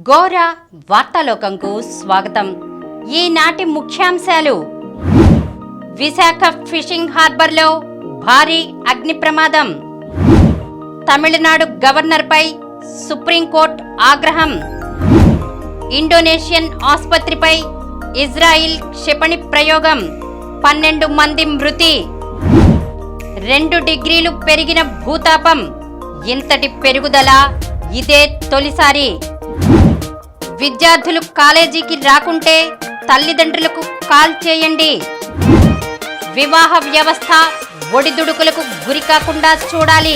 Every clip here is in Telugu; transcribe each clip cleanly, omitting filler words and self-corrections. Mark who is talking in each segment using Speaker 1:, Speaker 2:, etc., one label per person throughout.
Speaker 1: గోర వార్తాలోకంకు స్వాగతం. ఈనాటి ముఖ్యాంశాలు: విశాఖ ఫిషింగ్ హార్బర్లో భారీ అగ్ని ప్రమాదం, తమిళనాడు గవర్నర్పై సుప్రీంకోర్టు ఆగ్రహం, ఇండోనేషియన్ ఆసుపత్రిపై ఇజ్రాయిల్ క్షిపణి ప్రయోగం, 12 మంది మృతి, 2 డిగ్రీలు పెరిగిన భూతాపం. ఇంతటి పెరుగుదల ఇదే తొలిసారి. విద్యార్థులు కాలేజీకి రాకుంటే తల్లిదండ్రులకు కాల్ చేయండి. వివాహ వ్యవస్థ ఒడిదుడుకులకు గురికాకుండా చూడాలి.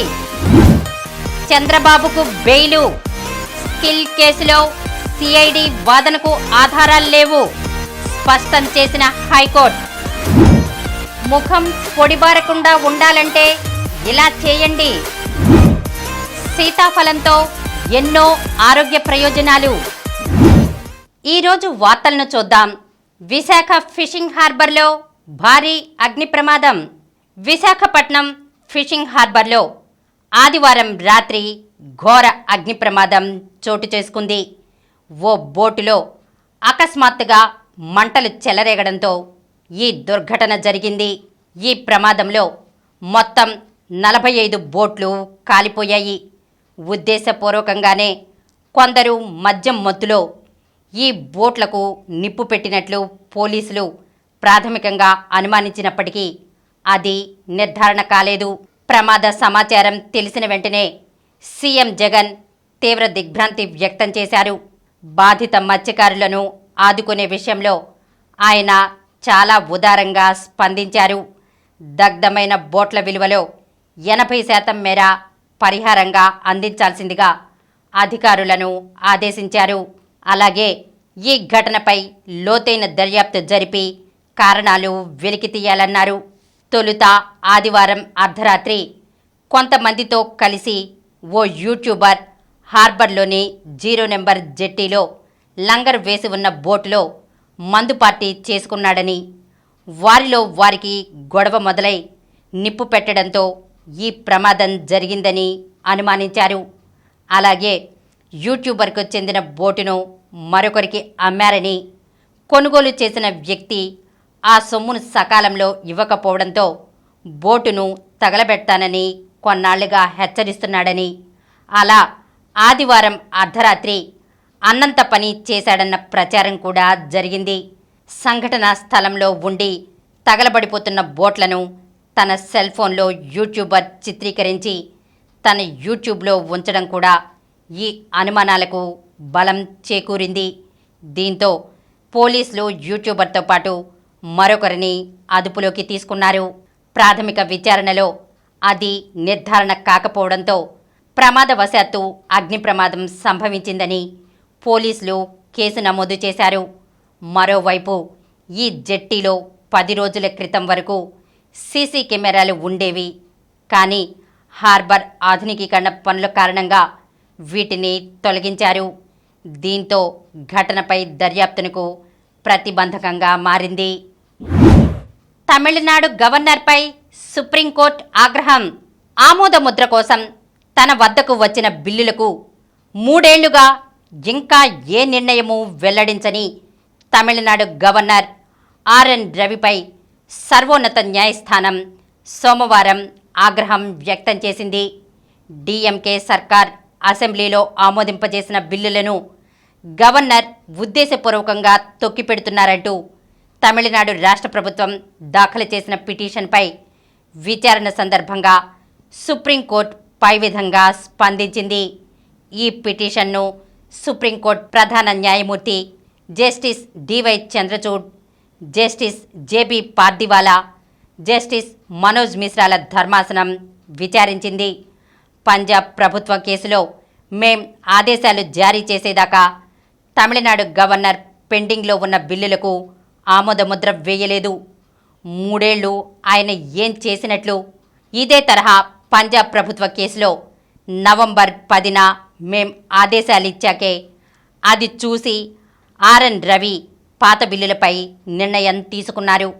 Speaker 1: చంద్రబాబుకు బెయిలు. స్కిల్ కేసులో సిఐడి వాదనకు ఆధారాలు లేవు, స్పష్టం చేసిన హైకోర్టు. ముఖం పొడిబారకుండా ఉండాలంటే ఇలా చేయండి. సీతాఫలంతో ఎన్నో ఆరోగ్య ప్రయోజనాలు. ఈరోజు వార్తలను చూద్దాం. విశాఖ ఫిషింగ్ హార్బర్లో భారీ అగ్ని ప్రమాదం. విశాఖపట్నం ఫిషింగ్ హార్బర్లో ఆదివారం రాత్రి ఘోర అగ్ని ప్రమాదం చోటు చేసుకుంది. ఓ బోటులో అకస్మాత్తుగా మంటలు చెలరేగడంతో ఈ దుర్ఘటన జరిగింది. ఈ ప్రమాదంలో మొత్తం 45 బోట్లు కాలిపోయాయి. ఉద్దేశపూర్వకంగానే కొందరు మద్యం మత్తులో ఈ బోట్లకు నిప్పు పెట్టినట్లు పోలీసులు ప్రాథమికంగా అనుమానించినప్పటికీ అది నిర్ధారణ కాలేదు. ప్రమాద సమాచారం తెలిసిన వెంటనే సీఎం జగన్ తీవ్ర దిగ్భ్రాంతి వ్యక్తం చేశారు. బాధిత మత్స్యకారులను ఆదుకునే విషయంలో ఆయన చాలా ఉదారంగా స్పందించారు. దగ్ధమైన బోట్ల విలువలో 80% మేర పరిహారంగా అందించాల్సిందిగా అధికారులను ఆదేశించారు. అలాగే ఈ ఘటనపై లోతైన దర్యాప్తు జరిపి కారణాలు వెలికి తీయాలన్నారు. తొలుత ఆదివారం అర్ధరాత్రి కొంతమందితో కలిసి ఓ యూట్యూబర్ హార్బర్లోని 0 నెంబర్ జెట్టీలో లంగర్ వేసి ఉన్న బోటులో మందు పార్టీ చేసుకున్నాడని, వారిలో వారికి గొడవ మొదలై నిప్పు పెట్టడంతో ఈ ప్రమాదం జరిగిందని అనుమానించారు. అలాగే యూట్యూబర్కు చెందిన బోటును మరొకరికి అమ్మారని, కొనుగోలు చేసిన వ్యక్తి ఆ సొమ్మును సకాలంలో ఇవ్వకపోవడంతో బోటును తగలబెడతానని కొన్నాళ్లుగా హెచ్చరిస్తున్నాడని, అలా ఆదివారం అర్ధరాత్రి అన్నంత పని చేశాడన్న ప్రచారం కూడా జరిగింది. సంఘటనా స్థలంలో ఉండి తగలబడిపోతున్న బోట్లను తన సెల్ ఫోన్లో యూట్యూబర్ చిత్రీకరించి తన యూట్యూబ్లో ఉంచడం కూడా ఈ అనుమానాలకు బలం చేకూరింది. దీంతో పోలీసులు యూట్యూబర్తో పాటు మరొకరిని అదుపులోకి తీసుకున్నారు. ప్రాథమిక విచారణలో అది నిర్ధారణ కాకపోవడంతో ప్రమాదవశాత్తు అగ్ని ప్రమాదం సంభవించిందని పోలీసులు కేసు నమోదు చేశారు. మరోవైపు ఈ జెట్టీలో 10 రోజుల క్రితం వరకు సీసీ కెమెరాలు ఉండేవి. కానీ హార్బర్ ఆధునికీకరణ పనుల కారణంగా వీటిని తొలగించారు. దీంతో ఘటనపై దర్యాప్తునకు ప్రతిబంధకంగా మారింది. తమిళనాడు గవర్నర్పై సుప్రీంకోర్టు ఆగ్రహం. ఆమోదముద్ర కోసం తన వద్దకు వచ్చిన బిల్లులకు 3 ఏళ్లుగా ఇంకా ఏ నిర్ణయమూ వెల్లడించని తమిళనాడు గవర్నర్ ఆర్ఎన్ రవిపై సర్వోన్నత న్యాయస్థానం సోమవారం ఆగ్రహం వ్యక్తం చేసింది. డిఎంకే సర్కార్ అసెంబ్లీలో ఆమోదింపజేసిన బిల్లులను గవర్నర్ ఉద్దేశపూర్వకంగా తొక్కిపెడుతున్నారంటూ తమిళనాడు రాష్ట్ర ప్రభుత్వం దాఖలు చేసిన పిటిషన్పై విచారణ సందర్భంగా సుప్రీంకోర్టు పై విధంగా స్పందించింది. ఈ పిటిషన్ను సుప్రీంకోర్టు ప్రధాన న్యాయమూర్తి justice DY Chandrachud, justice JB Pardiwala, justice Manoj మిశ్రాల ధర్మాసనం విచారించింది. పంజాబ్ ప్రభుత్వ కేసులో మేం ఆదేశాలు జారీ చేసేదాకా తమిళనాడు గవర్నర్ పెండింగ్లో ఉన్న బిల్లులకు ఆమోదముద్ర వేయలేదు. 3 ఏళ్లు ఆయన ఏం చేసినట్లు? ఇదే తరహా పంజాబ్ ప్రభుత్వ కేసులో నవంబర్ 10న మేం ఆదేశాలిచ్చాకే అది చూసి ఆర్ఎన్ రవి పాత బిల్లులపై నిర్ణయం తీసుకున్నారు.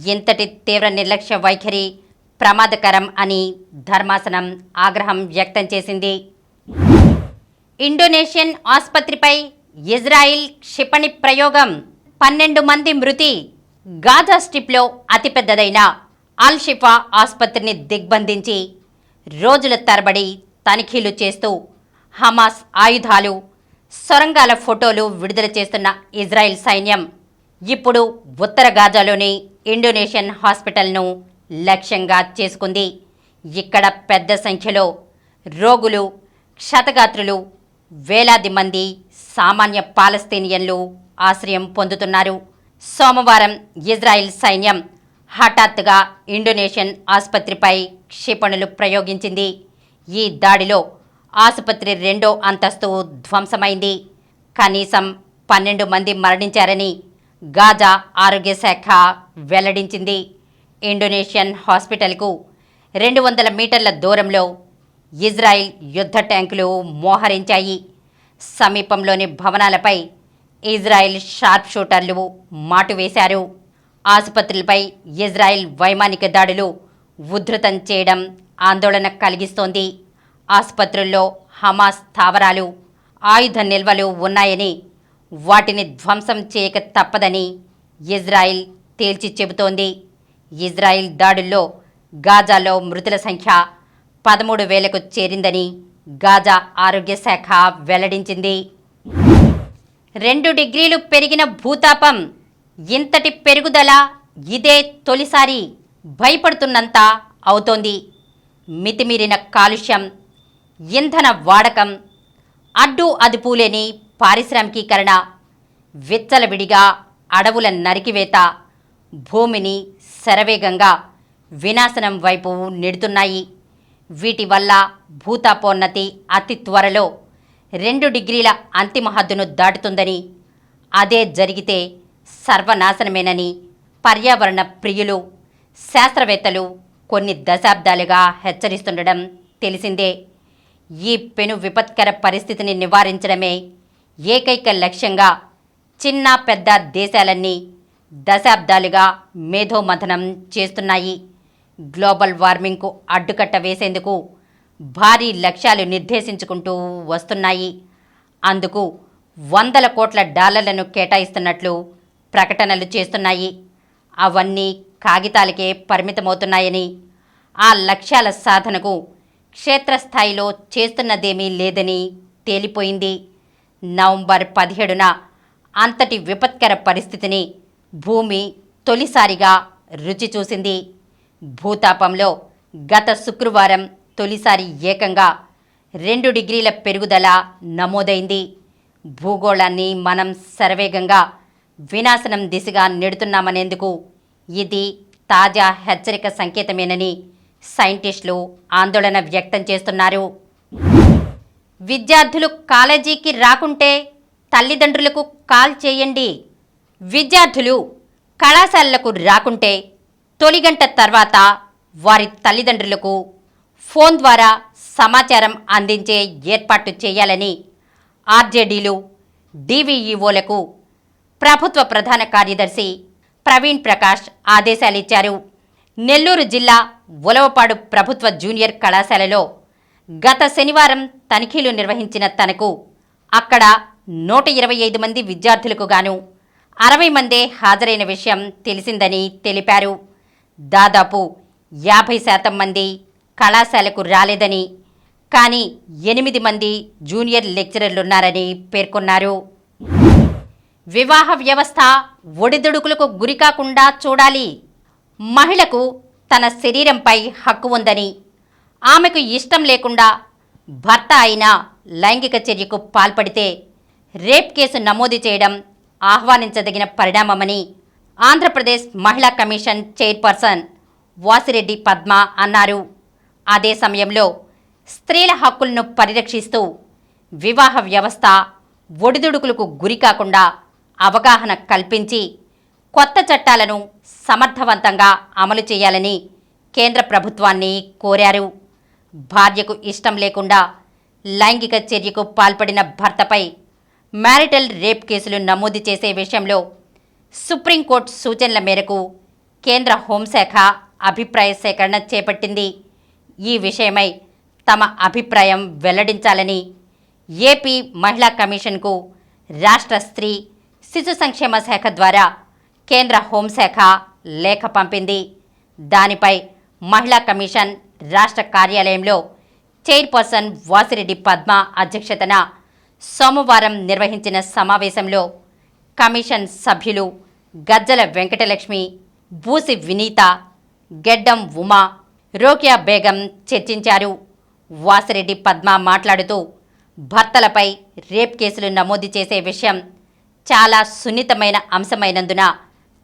Speaker 1: ఇంతటి తీవ్ర నిర్లక్ష్య వైఖరి ప్రమాదకరం అని ధర్మాసనం ఆగ్రహం వ్యక్తం చేసింది. ఇండోనేషియన్ ఆసుపత్రిపై ఇజ్రాయిల్ క్షిపణి ప్రయోగం, 12 మంది మృతి. గాజా స్ట్రిప్లో అతిపెద్దదైన అల్ షిఫా ఆసుపత్రిని దిగ్బంధించి రోజుల తరబడి తనిఖీలు చేస్తూ హమాస్ ఆయుధాలు, సొరంగాల ఫోటోలు విడుదల చేస్తున్న ఇజ్రాయెల్ సైన్యం ఇప్పుడు ఉత్తర గాజాలోని ఇండోనేషియన్ హాస్పిటల్ను లక్ష్యంగా చేసుకుంది. ఇక్కడ పెద్ద సంఖ్యలో రోగులు, క్షతగాత్రులు, వేలాది మంది సామాన్య పాలస్తీనియన్లు ఆశ్రయం పొందుతున్నారు. సోమవారం ఇజ్రాయెల్ సైన్యం హఠాత్తుగా ఇండోనేషియన్ ఆసుపత్రిపై క్షిపణులు ప్రయోగించింది. ఈ దాడిలో ఆసుపత్రి 2వ అంతస్తు ధ్వంసమైంది. కనీసం 12 మంది మరణించారని గాజా ఆరోగ్య శాఖ వెల్లడించింది. ఇండోనేషియన్ హాస్పిటల్కు 200 మీటర్ల దూరంలో ఇజ్రాయిల్ యుద్ధ ట్యాంకులు మోహరించాయి. సమీపంలోని భవనాలపై ఇజ్రాయిల్ షార్ప్ షూటర్లు మాటు వేశారు. ఆసుపత్రులపై ఇజ్రాయిల్ వైమానిక దాడులు ఉధృతం చేయడం ఆందోళన కలిగిస్తోంది. ఆసుపత్రుల్లో హమాస్ స్థావరాలు, ఆయుధ నిల్వలు ఉన్నాయని, వాటిని ధ్వంసం చేయక తప్పదని ఇజ్రాయిల్ తేల్చి చెబుతోంది. ఇజ్రాయిల్ దాడుల్లో గాజాలో మృతుల సంఖ్య 13,000కు చేరిందని గాజా ఆరోగ్య శాఖ వెల్లడించింది. 2 డిగ్రీలు పెరిగిన భూతాపం. ఇంతటి పెరుగుదల ఇదే తొలిసారి. భయపడుతున్నంత అవుతోంది. మితిమీరిన కాలుష్యం, ఇంధన వాడకం, అడ్డు అదుపులేని పారిశ్రామికీకరణ, విచ్చలవిడిగా అడవుల నరికివేత భూమిని శరవేగంగా వినాశనం వైపు నెడుతున్నాయి. వీటి వల్ల భూతాపోన్నతి అతి త్వరలో 2 డిగ్రీల అంతిమ హద్దును దాటుతుందని, అదే జరిగితే సర్వనాశనమేనని పర్యావరణ ప్రియులు, శాస్త్రవేత్తలు కొన్ని దశాబ్దాలుగా హెచ్చరిస్తుండడం తెలిసిందే. ఈ పెను విపత్కర పరిస్థితిని నివారించడమే ఏకైక లక్ష్యంగా చిన్న పెద్ద దేశాలన్నీ దశాబ్దాలుగా మేధోమథనం చేస్తున్నాయి. గ్లోబల్ వార్మింగ్కు అడ్డుకట్ట వేసేందుకు భారీ లక్ష్యాలు నిర్దేశించుకుంటూ వస్తున్నాయి. అందుకు $100 కోట్ల కేటాయిస్తున్నట్లు ప్రకటనలు చేస్తున్నాయి. అవన్నీ కాగితాలకే పరిమితమవుతున్నాయని, ఆ లక్ష్యాల సాధనకు క్షేత్రస్థాయిలో చేస్తున్నదేమీ లేదని తేలిపోయింది. నవంబర్ 17న అంతటి విపత్కర పరిస్థితిని భూమి తొలిసారిగా రుచి చూసింది. భూతాపంలో గత శుక్రవారం తొలిసారి ఏకంగా 2 డిగ్రీల పెరుగుదల నమోదైంది. భూగోళాన్ని మనం శరవేగంగా వినాశనం దిశగా నెడుతున్నామనేందుకు ఇది తాజా హెచ్చరిక సంకేతమేనని సైంటిస్టులు ఆందోళన వ్యక్తం చేస్తున్నారు. విద్యార్థులు కాలేజీకి రాకుంటే తల్లిదండ్రులకు కాల్ చేయండి. విద్యార్థులు కళాశాలలకు రాకుంటే తొలి గంట తర్వాత వారి తల్లిదండ్రులకు ఫోన్ ద్వారా సమాచారం అందించే ఏర్పాటు చేయాలని ఆర్జేడీలు, డీవీఈఓలకు ప్రభుత్వ ప్రధాన కార్యదర్శి ప్రవీణ్ ప్రకాష్ ఆదేశాలిచ్చారు. నెల్లూరు జిల్లా ఉలవపాడు ప్రభుత్వ జూనియర్ కళాశాలలో గత శనివారం తనిఖీలు నిర్వహించిన తనకు అక్కడ 125 మంది విద్యార్థులకు గాను 60 మందే హాజరైన విషయం తెలిసిందని తెలిపారు. దాదాపు 50% మంది కళాశాలకు రాలేదని, కానీ 8 మంది జూనియర్ లెక్చరర్లున్నారని పేర్కొన్నారు. వివాహ వ్యవస్థ ఒడిదుడుకులకు గురికాకుండా చూడాలి. మహిళకు తన శరీరంపై హక్కు ఉందని, ఆమెకు ఇష్టం లేకుండా భర్త అయినా లైంగిక చర్యకు పాల్పడితే రేప్ కేసు నమోదు చేయడం ఆహ్వానించదగిన పరిణామమని ఆంధ్రప్రదేశ్ మహిళా కమిషన్ చైర్పర్సన్ వాసిరెడ్డి పద్మ అన్నారు. అదే సమయంలో స్త్రీల హక్కులను పరిరక్షిస్తూ వివాహ వ్యవస్థ ఒడిదుడుకులకు గురికాకుండా అవగాహన కల్పించి కొత్త చట్టాలను సమర్థవంతంగా అమలు చేయాలని కేంద్ర ప్రభుత్వాన్ని కోరారు. భార్యకు ఇష్టం లేకుండా లైంగిక చర్యకు పాల్పడిన భర్తపై మ్యారిటల్ రేప్ కేసులు నమోదు చేసే విషయంలో సుప్రీంకోర్టు సూచనల మేరకు కేంద్ర హోంశాఖ అభిప్రాయ సేకరణ చేపట్టింది. ఈ విషయమై తమ అభిప్రాయం వెల్లడించాలని ఏపీ మహిళా కమిషన్కు రాష్ట్ర స్త్రీ శిశు సంక్షేమ శాఖ ద్వారా కేంద్ర హోంశాఖ లేఖ పంపింది. దానిపై మహిళా కమిషన్ రాష్ట్ర కార్యాలయంలో చైర్పర్సన్ వాసిరెడ్డి పద్మ అధ్యక్షతన సోమవారం నిర్వహించిన సమావేశంలో కమిషన్ సభ్యులు గజ్జల వెంకటలక్ష్మి, బూసి వినీత, గెడ్డం ఉమా, రోకియా బేగం చర్చించారు. వాసిరెడ్డి పద్మ మాట్లాడుతూ భర్తలపై రేప్ కేసులు నమోదు చేసే విషయం చాలా సున్నితమైన అంశమైనందున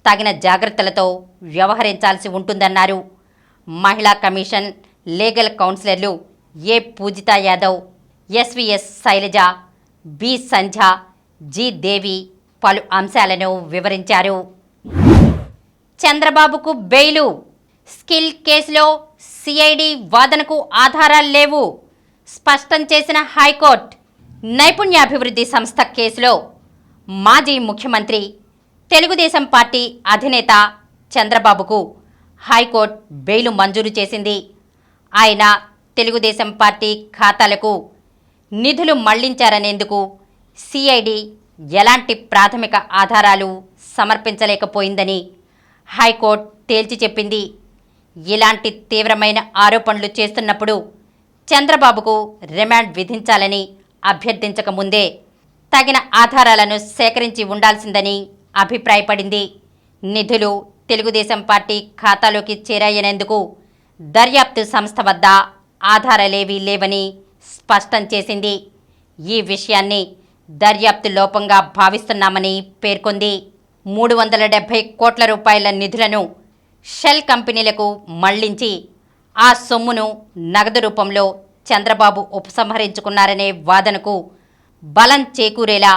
Speaker 1: తగిన జాగ్రత్తలతో వ్యవహరించాల్సి ఉంటుందన్నారు. మహిళా కమిషన్ లీగల్ కౌన్సిలర్లు ఏ పూజితా యాదవ్, ఎస్వీఎస్ శైలజ, బి సంధ్య, జి దేవి పలు అంశాలను వివరించారు. చంద్రబాబుకు బెయిలు, స్కిల్ కేసులో సిఐడి వాదనకు ఆధారాలు లేవు స్పష్టం చేసిన హైకోర్టు. నైపుణ్యాభివృద్ధి సంస్థ కేసులో మాజీ ముఖ్యమంత్రి, తెలుగుదేశం పార్టీ అధినేత చంద్రబాబుకు హైకోర్టు బెయిలు మంజూరు చేసింది. ఆయన తెలుగుదేశం పార్టీ ఖాతాలకు నిధులు మళ్లించారనేందుకు సిఐడి ఎలాంటి ప్రాథమిక ఆధారాలు సమర్పించలేకపోయిందని హైకోర్టు తేల్చి చెప్పింది. ఇలాంటి తీవ్రమైన ఆరోపణలు చేస్తున్నప్పుడు చంద్రబాబుకు రిమాండ్ విధించాలని అభ్యర్థించకముందే తగిన ఆధారాలను సేకరించి ఉండాల్సిందని అభిప్రాయపడింది. నిధులు తెలుగుదేశం పార్టీ ఖాతాలోకి చేరాయనేందుకు దర్యాప్తు సంస్థ వద్ద ఆధారాలేవీ లేవని స్పష్టం చేసింది. ఈ విషయాన్ని దర్యాప్తు లోపంగా భావిస్తున్నామని పేర్కొంది. 370 కోట్ల రూపాయల నిధులను షెల్ కంపెనీలకు మళ్లించి ఆ సొమ్మును నగదు రూపంలో చంద్రబాబు ఉపసంహరించుకున్నారనే వాదనకు బలం చేకూరేలా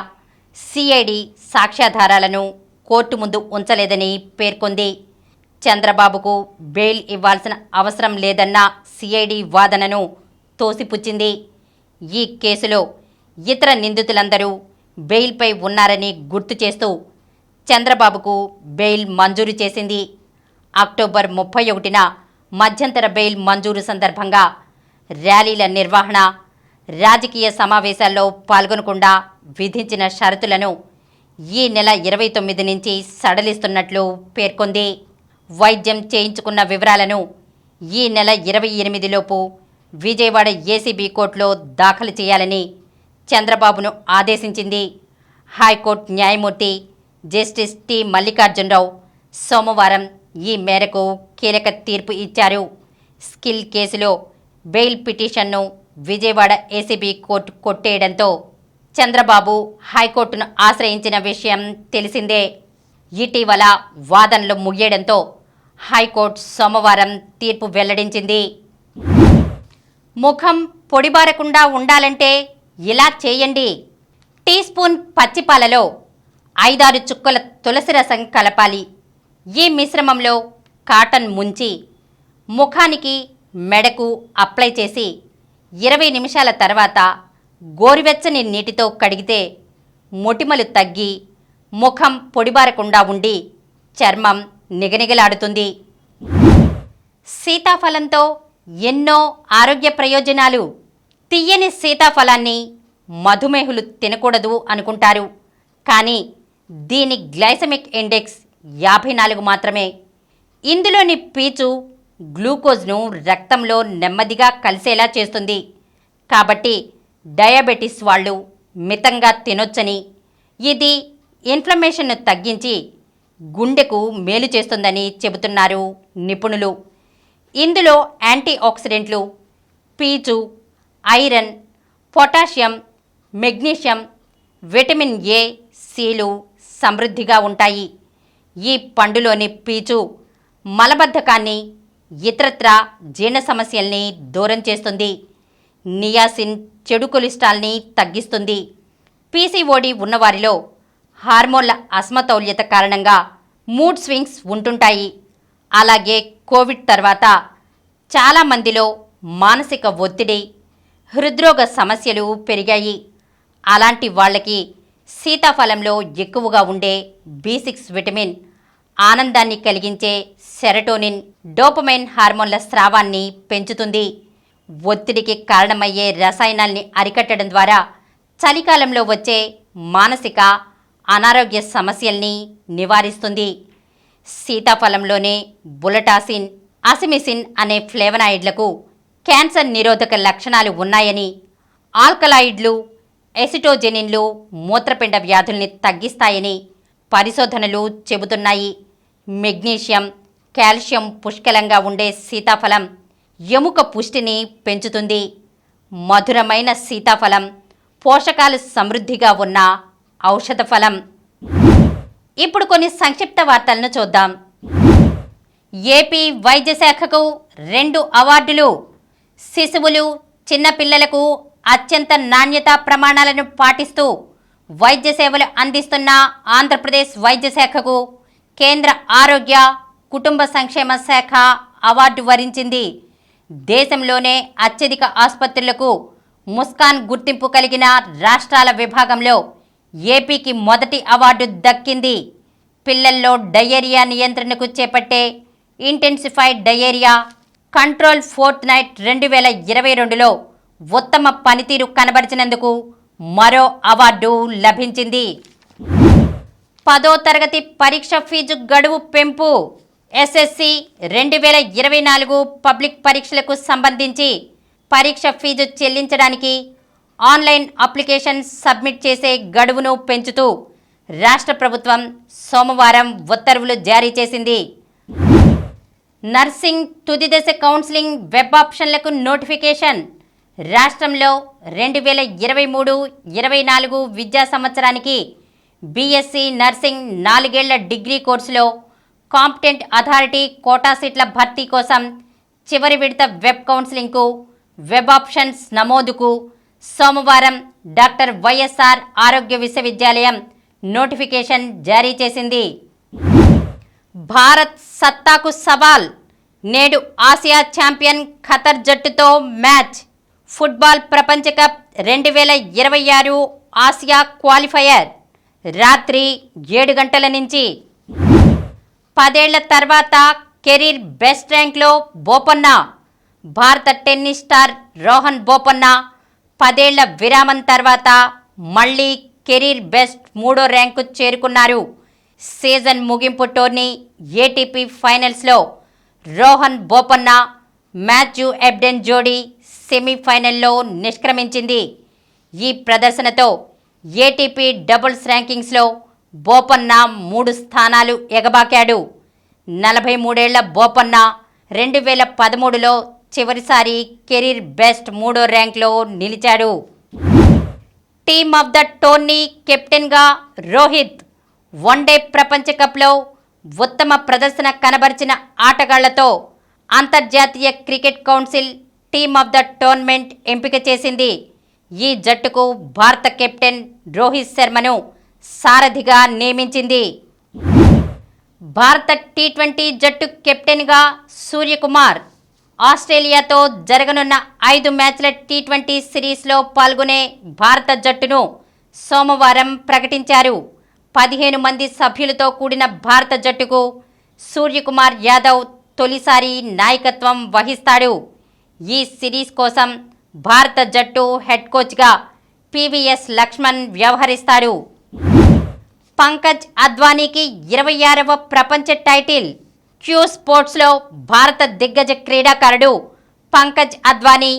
Speaker 1: సిఐడి సాక్ష్యాధారాలను కోర్టు ముందు ఉంచలేదని పేర్కొంది. చంద్రబాబుకు బెయిల్ ఇవ్వాల్సిన అవసరం లేదన్న సిఐడి వాదనను తోసిపుచ్చింది. ఈ కేసులో ఇతర నిందితులందరూ బెయిల్పై ఉన్నారని గుర్తు చేస్తూ చంద్రబాబుకు బెయిల్ మంజూరు చేసింది. అక్టోబర్ 31న మధ్యంతర బెయిల్ మంజూరు సందర్భంగా ర్యాలీల నిర్వహణ, రాజకీయ సమావేశాల్లో పాల్గొనకుండా విధించిన షరతులను ఈ నెల 29 నుంచి సడలిస్తున్నట్లు పేర్కొంది. వైద్యం చేయించుకున్న వివరాలను ఈ నెల 28లోపు విజయవాడ ఏసీబీ కోర్టులో దాఖలు చేయాలని చంద్రబాబును ఆదేశించింది. హైకోర్టు న్యాయమూర్తి జస్టిస్ టి మల్లికార్జునరావు సోమవారం ఈ మేరకు కీలక తీర్పు ఇచ్చారు. స్కిల్ కేసులో బెయిల్ పిటిషన్ను విజయవాడ ఏసీబీ కోర్టు కొట్టేయడంతో చంద్రబాబు హైకోర్టును ఆశ్రయించిన విషయం తెలిసిందే. ఇటీవల వాదనలు ముగియడంతో హైకోర్టు సోమవారం తీర్పు వెల్లడించింది. ముఖం పొడిబారకుండా ఉండాలంటే ఇలా చేయండి. టీ స్పూన్ పచ్చిపాలలో 5-6 చుక్కల తులసి రసం కలపాలి. ఈ మిశ్రమంలో కాటన్ ముంచి ముఖానికి, మెడకు అప్లై చేసి 20 నిమిషాల తర్వాత గోరువెచ్చని నీటితో కడిగితే మొటిమలు తగ్గి ముఖం పొడిబారకుండా ఉండి చర్మం నిగనిగలాడుతుంది. సీతాఫలంతో ఎన్నో ఆరోగ్య ప్రయోజనాలు. తియ్యని సీతాఫలాన్ని మధుమేహులు తినకూడదు అనుకుంటారు. కానీ దీని గ్లైసెమిక్ ఇండెక్స్ 54 మాత్రమే. ఇందులోని పీచు గ్లూకోజ్ను రక్తంలో నెమ్మదిగా కలిసేలా చేస్తుంది. కాబట్టి డయాబెటీస్ వాళ్ళు మితంగా తినొచ్చని, ఇది ఇన్ఫ్లమేషన్ను తగ్గించి గుండెకు మేలు చేస్తుందని చెబుతున్నారు నిపుణులు. ఇందులో యాంటీ ఆక్సిడెంట్లు, పీచు, iron, potassium, magnesium, vitamin A, సిలు సమృద్ధిగా ఉంటాయి. ఈ పండులోని పీచు మలబద్ధకాన్ని, ఇతరత్రా జీర్ణ సమస్యల్ని దూరం చేస్తుంది. నియాసిన్ చెడు కొలెస్ట్రాల్ని తగ్గిస్తుంది. పీసీఓడి ఉన్నవారిలో హార్మోన్ల అసమతౌల్యత కారణంగా మూడ్ స్వింగ్స్ ఉంటుంటాయి. అలాగే కోవిడ్ తర్వాత చాలామందిలో మానసిక ఒత్తిడి, హృద్రోగ సమస్యలు పెరిగాయి. అలాంటి వాళ్ళకి సీతాఫలంలో ఎక్కువగా ఉండే B6 విటమిన్ ఆనందాన్ని కలిగించే సెరటోనిన్, డోపమైన్ హార్మోన్ల స్రావాన్ని పెంచుతుంది. ఒత్తిడికి కారణమయ్యే రసాయనాల్ని అరికట్టడం ద్వారా చలికాలంలో వచ్చే మానసిక అనారోగ్య సమస్యల్ని నివారిస్తుంది. సీతాఫలంలోనే బులటాసిన్, అసిమిసిన్ అనే ఫ్లేవనాయిడ్లకు క్యాన్సర్ నిరోధక లక్షణాలు ఉన్నాయని, ఆల్కలాయిడ్లు, ఎసిటోజెనిన్లు మూత్రపిండ వ్యాధుల్ని తగ్గిస్తాయని పరిశోధనలు చెబుతున్నాయి. మెగ్నీషియం, కాల్షియం పుష్కలంగా ఉండే సీతాఫలం ఎముక పుష్టిని పెంచుతుంది. మధురమైన సీతాఫలం పోషకాలు సమృద్ధిగా ఉన్న ఔషధ ఫలం. ఇప్పుడు కొన్ని సంక్షిప్త వార్తలను చూద్దాం. ఏపీ వైద్య శాఖకు 2 అవార్డులు. శిశువులు, చిన్నపిల్లలకు అత్యంత నాణ్యతా ప్రమాణాలను పాటిస్తూ వైద్య సేవలు అందిస్తున్న ఆంధ్రప్రదేశ్ వైద్య శాఖకు కేంద్ర ఆరోగ్య కుటుంబ సంక్షేమ శాఖ అవార్డు వరించింది. దేశంలోనే అత్యధిక ఆసుపత్రులకు ముస్కాన్ గుర్తింపు కలిగిన రాష్ట్రాల విభాగంలో ఏపీకి మొదటి అవార్డు దక్కింది. పిల్లల్లో డయేరియా నియంత్రణకు చేపట్టే intensified diarrhoea control fortnight 2022లో ఉత్తమ పనితీరు కనబరిచినందుకు మరో అవార్డు లభించింది. 10వ తరగతి పరీక్ష ఫీజు గడువు పెంపు. ఎస్ఎస్సి 2024 పబ్లిక్ పరీక్షలకు సంబంధించి పరీక్ష ఫీజు చెల్లించడానికి ఆన్లైన్ అప్లికేషన్ సబ్మిట్ చేసే గడువును పెంచుతూ రాష్ట్ర ప్రభుత్వం సోమవారం ఉత్తర్వులు జారీ చేసింది. నర్సింగ్ తుది దశ కౌన్సిలింగ్ వెబ్ ఆప్షన్లకు నోటిఫికేషన్. రాష్ట్రంలో 2023-24 విద్యా సంవత్సరానికి బీఎస్సీ నర్సింగ్ 4 ఏళ్ల డిగ్రీ కోర్సులో కాంపిటెంట్ అథారిటీ కోటా సీట్ల భర్తీ కోసం చివరి విడత వెబ్ కౌన్సిలింగ్కు వెబ్ ఆప్షన్స్ నమోదుకు సోమవారం డాక్టర్ వైఎస్ఆర్ ఆరోగ్య విశ్వవిద్యాలయం నోటిఫికేషన్ జారీ చేసింది. భారత్ సత్తాకు సవాల్. నేడు ఆసియా ఛాంపియన్ ఖతర్ జట్టుతో మ్యాచ్. ఫుట్బాల్ ప్రపంచ కప్ 2026 ఆసియా క్వాలిఫైయర్ రాత్రి 7 గంటల నుంచి. 10 ఏళ్ల తర్వాత కెరీర్ బెస్ట్ ర్యాంక్లో బోపన్న. భారత టెన్నిస్ స్టార్ రోహన్ బోపన్న 10 ఏళ్ల విరామం తర్వాత మళ్లీ కెరీర్ బెస్ట్ 3వ ర్యాంకు చేరుకున్నారు. సీజన్ ముగింపు టోర్నీ ఏటీపీ ఫైనల్స్లో రోహన్ బోపన్న, మాథ్యూ ఎబ్డెన్ జోడీ సెమీఫైనల్లో నిష్క్రమించింది. ఈ ప్రదర్శనతో ఏటీపీ డబుల్స్ ర్యాంకింగ్స్లో బోపన్న 3 స్థానాలు ఎగబాకాడు. 43 ఏళ్ల బోపన్న 2013లో చివరిసారి కెరీర్ బెస్ట్ 3వ ర్యాంక్లో నిలిచాడు. టీమ్ ఆఫ్ ద టోర్నీ కెప్టెన్గా రోహిత్. వన్డే ప్రపంచ కప్లో ఉత్తమ ప్రదర్శన కనబరిచిన ఆటగాళ్లతో అంతర్జాతీయ cricket council team of the tournament ఎంపిక చేసింది. ఈ జట్టుకు భారత కెప్టెన్ రోహిత్ శర్మను సారథిగా నియమించింది. భారత టీ20 జట్టు కెప్టెన్గా సూర్యకుమార్. ఆస్ట్రేలియాతో జరగనున్న 5 మ్యాచ్ల టీ20 సిరీస్లో పాల్గొనే భారత జట్టును సోమవారం ప్రకటించారు. 15 మంది సభ్యులతో కూడిన భారత జట్టుకు సూర్యకుమార్ యాదవ్ తొలిసారి నాయకత్వం వహిస్తాడు. ఈ సిరీస్ కోసం భారత జట్టు హెడ్ కోచ్గా పివిఎస్ లక్ష్మణ్ వ్యవహరిస్తాడు. పంకజ్ అద్వానీకి 26వ ప్రపంచ టైటిల్. క్యూ స్పోర్ట్స్లో భారత దిగ్గజ క్రీడాకారుడు పంకజ్ అద్వానీ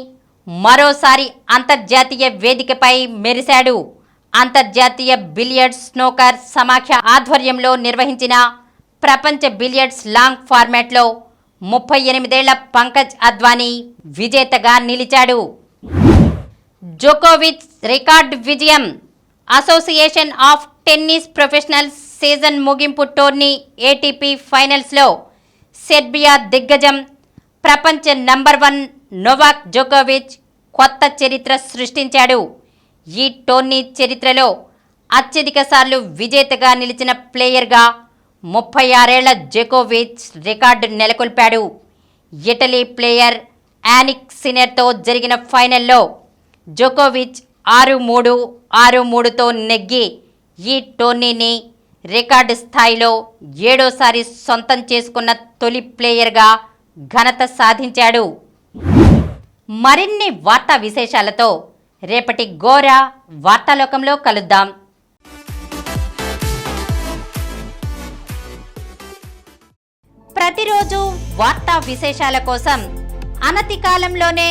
Speaker 1: మరోసారి అంతర్జాతీయ వేదికపై మెరిశాడు. అంతర్జాతీయ బిలియర్డ్స్ స్నూకర్ సమాఖ్య ఆధ్వర్యంలో నిర్వహించిన ప్రపంచ బిలియర్డ్స్ లాంగ్ ఫార్మాట్లో 38 ఏళ్ల పంకజ్ అద్వానీ విజేతగా నిలిచాడు. జోకోవిచ్ రికార్డు విజయం. Association of tennis professionals season ముగింపు టోర్నీ ఏటీపీ ఫైనల్స్లో సెర్బియా దిగ్గజం ప్రపంచ నంబర్ 1 నోవాక్ జోకోవిచ్ కొత్త చరిత్ర సృష్టించాడు. ఈ టోర్నీ చరిత్రలో అత్యధిక సార్లు విజేతగా నిలిచిన ప్లేయర్గా 36 ఏళ్ల జోకోవిచ్ రికార్డు నెలకొల్పాడు. ఇటలీ ప్లేయర్ యానిక్ సినెర్తో జరిగిన ఫైనల్లో జోకోవిచ్ 6-3, 6-3తో నెగ్గి ఈ టోర్నీని రికార్డు స్థాయిలో 7వసారి సొంతం చేసుకున్న తొలి ప్లేయర్గా ఘనత సాధించాడు. మరిన్ని వార్తా విశేషాలతో రేపటి ఘోర వార్తాలోకంలో కలుద్దాం. ప్రతిరోజు వార్తా విశేషాల కోసం అనతి కాలంలోనే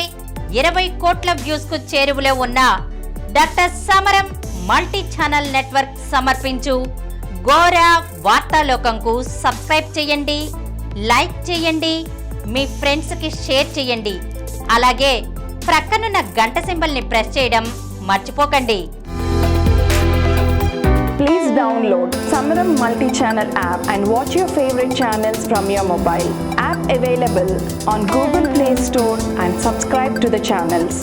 Speaker 1: 20 కోట్ల వ్యూస్కు చేరువలో ఉన్న డాక్టర్ సమరం మల్టీ ఛానల్ నెట్వర్క్ సమర్పించు ఘోర వార్తాలోకంకు సబ్స్క్రైబ్ చేయండి, లైక్ చేయండి, మీ ఫ్రెండ్స్కి షేర్ చేయండి. అలాగే ప్రక్కనున్న గంట సింబల్ని ప్రెస్ చేయడం మర్చిపోకండి.
Speaker 2: Please download Samaram multi-channel app and watch your favorite channels from your mobile. App available on Google Play Store and subscribe to the channels.